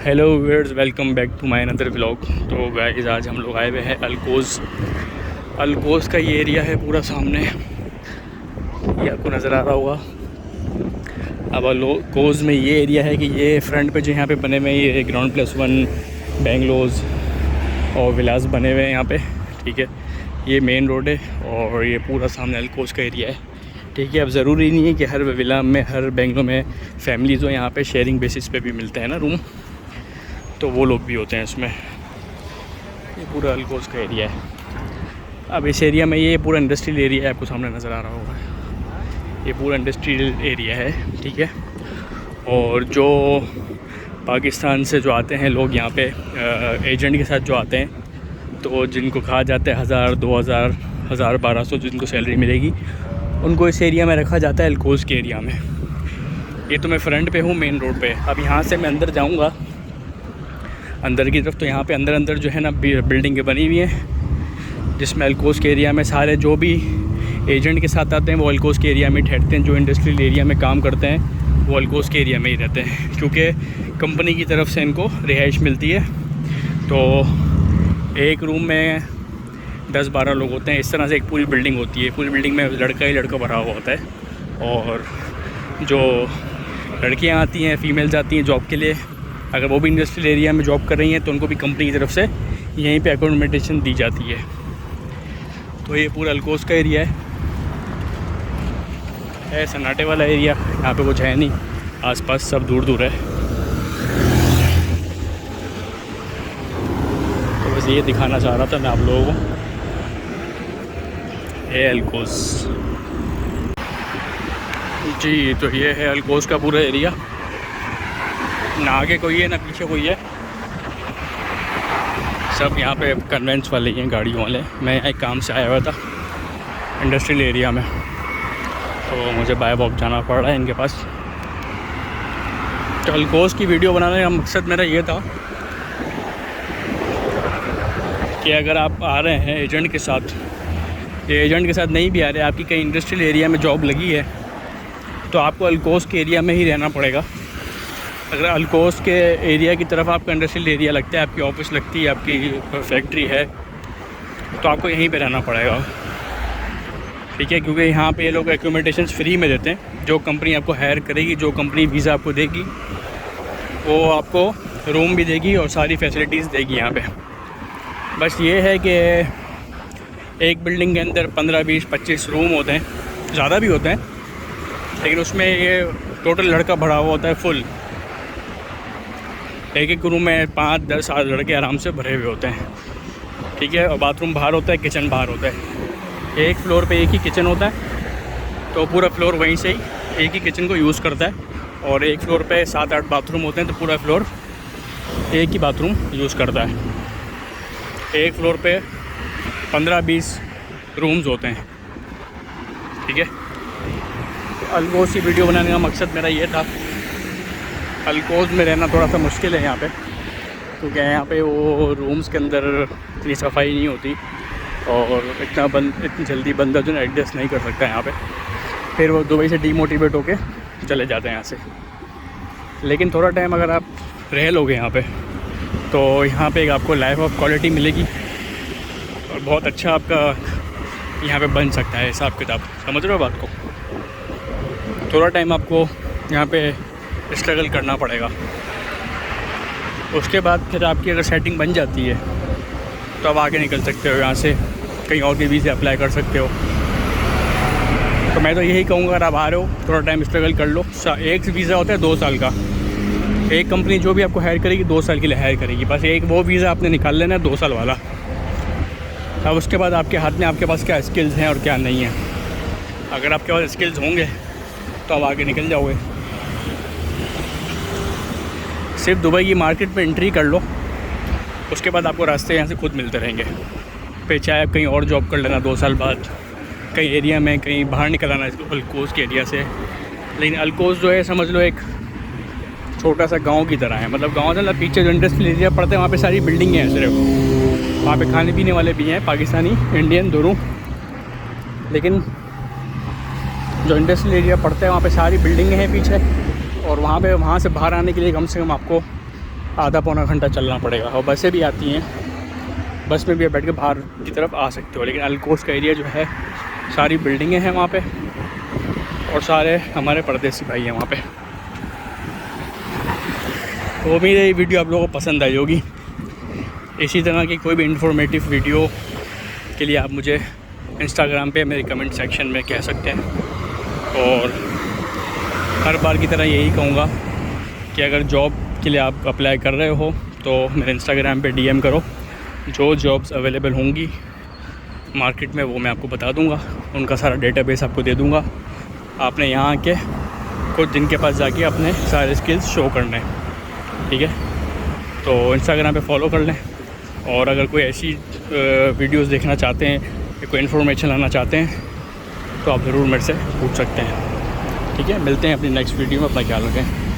Hello viewers, welcome back to my another vlog. तो guys आज हम लोग आए हुए हैं अलकोज़ का ये एरिया है पूरा सामने, ये आपको नज़र आ रहा होगा। अब अलकोज़ में ये एरिया है कि ये फ्रंट पे जो यहाँ पे बने हुए हैं ये ग्राउंड +1 बेंगलोज़ और विलास बने हुए हैं यहाँ पे, ठीक है। ये मेन रोड है और ये पूरा सामने अलकोज़ का एरिया है, ठीक है। अब ज़रूरी नहीं है कि हर विला में, हर बेंगलो में फैमिलीज़ हो, यहाँ पे शेयरिंग बेसिस पे भी मिलते हैं ना रूम, तो वो लोग भी होते हैं इसमें। ये पूरा अलकोज़ का एरिया है। अब इस एरिया में ये पूरा इंडस्ट्रियल एरिया है, आपको सामने नज़र आ रहा होगा। ये पूरा इंडस्ट्रियल एरिया है, ठीक है। और जो पाकिस्तान से जो आते हैं लोग यहाँ पे एजेंट के साथ जो आते हैं, तो जिनको कहा जाता है 1000, 2000, 1000, 1200 जिनको सैलरी मिलेगी, उनको इस एरिया में रखा जाता है अलकोज़ के एरिया में। ये तो मैं फ्रंट पे हूँ, मेन रोड पे। अब यहाँ से मैं अंदर जाऊँगा अंदर की तरफ, तो यहाँ पे अंदर जो है ना बिल्डिंगें बनी हुई हैं, जिसमें अलकोज़ के एरिया में सारे जो भी एजेंट के साथ आते हैं वो अलकोज़ के एरिया में ठहरते हैं। जो इंडस्ट्रियल एरिया में काम करते हैं वो अलकोज़ के एरिया में ही रहते हैं, क्योंकि कंपनी की तरफ से इनको रिहाइश मिलती है। तो एक रूम में 10-12 लोग होते हैं, इस तरह से एक पूरी बिल्डिंग होती है। पूरी बिल्डिंग में लड़का ही लड़का भरा हुआ होता है। और जो लड़कियां आती हैं, फीमेल्स आती हैं जॉब के लिए, अगर वो भी इंडस्ट्रियल एरिया में जॉब कर रही हैं तो उनको भी कंपनी की तरफ से यहीं पे अकोमोडेशन दी जाती है। तो ये पूरा अलकोज़ का एरिया है सन्नाटे वाला एरिया। यहाँ पे कुछ है नहीं, आसपास सब दूर दूर है। तो बस ये दिखाना चाह रहा था मैं आप लोगों को, ये अलकोज़ जी। तो ये है अलकोज़ का पूरा एरिया, ना आगे कोई है ना पीछे कोई है, सब यहाँ पे कन्वेंस वाले ही हैं, गाड़ियों वाले। मैं यहाँ एक काम से आया हुआ था इंडस्ट्रियल एरिया में, तो मुझे बाय वॉक जाना पड़ रहा है इनके पास। तो अलकोज़ की वीडियो बनाने का मकसद मेरा ये था कि अगर आप आ रहे हैं एजेंट के साथ, ये एजेंट के साथ नहीं भी आ रहे, आपकी कहीं इंडस्ट्रियल एरिया में जॉब लगी है, तो आपको अलकोज़ के एरिया में ही रहना पड़ेगा। अगर अलकोज़ के एरिया की तरफ आपका इंडस्ट्रियल एरिया लगता है, आपकी ऑफिस लगती है, आपकी फैक्ट्री है, तो आपको यहीं पे रहना पड़ेगा, ठीक है। क्योंकि यहाँ पे ये लोग एकोमोडेशंस फ्री में देते हैं। जो कंपनी आपको हायर करेगी, जो कंपनी वीज़ा आपको देगी, वो आपको रूम भी देगी और सारी फैसिलिटीज़ देगी यहाँ पे। बस ये है कि एक बिल्डिंग के अंदर 15, 20, 25 रूम होते हैं, ज़्यादा भी होते हैं, लेकिन उसमें ये टोटल लड़का भरा हुआ होता है फुल। एक रूम में 5, 10 लड़के आराम से भरे हुए होते हैं, ठीक है। और बाथरूम बाहर होता है, किचन बाहर होता है। एक फ्लोर पे एक ही किचन होता है, तो पूरा फ्लोर वहीं से ही एक ही किचन को यूज़ करता है। और एक फ्लोर पे 7-8 बाथरूम होते हैं, तो पूरा फ्लोर एक ही बाथरूम यूज़ करता है। एक फ्लोर पे 15-20 रूम्स होते हैं, ठीक है। अलकोज़ की वीडियो बनाने का मकसद मेरा ये था। अलकोज़ में रहना थोड़ा सा मुश्किल है यहाँ पे, क्योंकि यहाँ पे वो रूम्स के अंदर इतनी सफाई नहीं होती और इतनी जल्दी बंदा जो है एडजस्ट नहीं कर सकता यहाँ पे। फिर वो दुबई से डीमोटिवेट होके चले जाते हैं यहाँ से। लेकिन थोड़ा टाइम अगर आप रह लोगे यहाँ पे, तो यहाँ पे एक आपको लाइफ ऑफ क्वालिटी मिलेगी और बहुत अच्छा आपका यहाँ पे बन सकता है हिसाब किताब। समझ रहे हो बात को? थोड़ा टाइम आपको यहाँ पे स्ट्रगल करना पड़ेगा। उसके बाद फिर आपकी अगर सेटिंग बन जाती है तो आप आगे निकल सकते हो, यहाँ से कहीं और के वीज़े अप्लाई कर सकते हो। तो मैं तो यही कहूँगा, अगर आप आ रहे हो थोड़ा टाइम स्ट्रगल कर लो। एक वीज़ा होता है 2 साल का, एक कंपनी जो भी आपको हायर करेगी 2 साल के लिए हायर करेगी, बस एक वो वीज़ा आपने निकाल लेना है 2 साल वाला। अब उसके बाद आपके हाथ में आपके पास क्या स्किल्स हैं और क्या नहीं है। अगर आपके पास स्किल्स होंगे तो आप आगे निकल जाओगे। सिर्फ दुबई की मार्केट में एंट्री कर लो, उसके बाद आपको रास्ते यहाँ से खुद मिलते रहेंगे। फिर चाहे आप कहीं और जॉब कर लेना 2 साल बाद, कहीं एरिया में कहीं बाहर निकल आना अलकोज़ के एरिया से। लेकिन अलकोज़ जो है समझ लो एक छोटा सा गांव की तरह है। मतलब गांव से पीछे जो इंडस्ट्रियल एरिया पड़ता है वहाँ पे सारी बिल्डिंगें हैं सिर्फ। वहाँ पे खाने पीने वाले भी हैं, पाकिस्तानी, इंडियन दोनों। लेकिन जो इंडस्ट्रियल एरिया पड़ता है वहाँ पे सारी बिल्डिंगें हैं पीछे। और वहाँ से बाहर आने के लिए कम से कम आपको आधा पौना घंटा चलना पड़ेगा। और बसें भी आती हैं, बस में भी बैठ के बाहर की तरफ आ सकते हो। लेकिन अलकोस का एरिया जो है, सारी बिल्डिंगें हैं वहाँ पे और सारे हमारे परदेसी भाई हैं वहाँ पे। तो उम्मीद है ये वीडियो आप लोगों को पसंद आई होगी। इसी तरह की कोई भी इंफॉर्मेटिव वीडियो के लिए आप मुझे इंस्टाग्राम पे मेरे कमेंट सेक्शन में कह सकते हैं। और हर बार की तरह यही कहूँगा कि अगर जॉब के लिए आप अप्लाई कर रहे हो तो मेरे इंस्टाग्राम पे डीएम करो। जो जॉब्स अवेलेबल होंगी मार्केट में वो मैं आपको बता दूंगा, उनका सारा डेटाबेस आपको दे दूंगा। आपने यहाँ आके कुछ दिन के पास जाके अपने सारे स्किल्स शो करने हैं, ठीक है। तो इंस्टाग्राम पे फॉलो कर लें। और अगर कोई ऐसी वीडियोस देखना चाहते हैं या कोई इन्फॉर्मेशन लाना चाहते हैं तो आप ज़रूर मेरे से पूछ सकते हैं, ठीक है। मिलते हैं अपनी नेक्स्ट वीडियो में, अपना ख्याल रखें।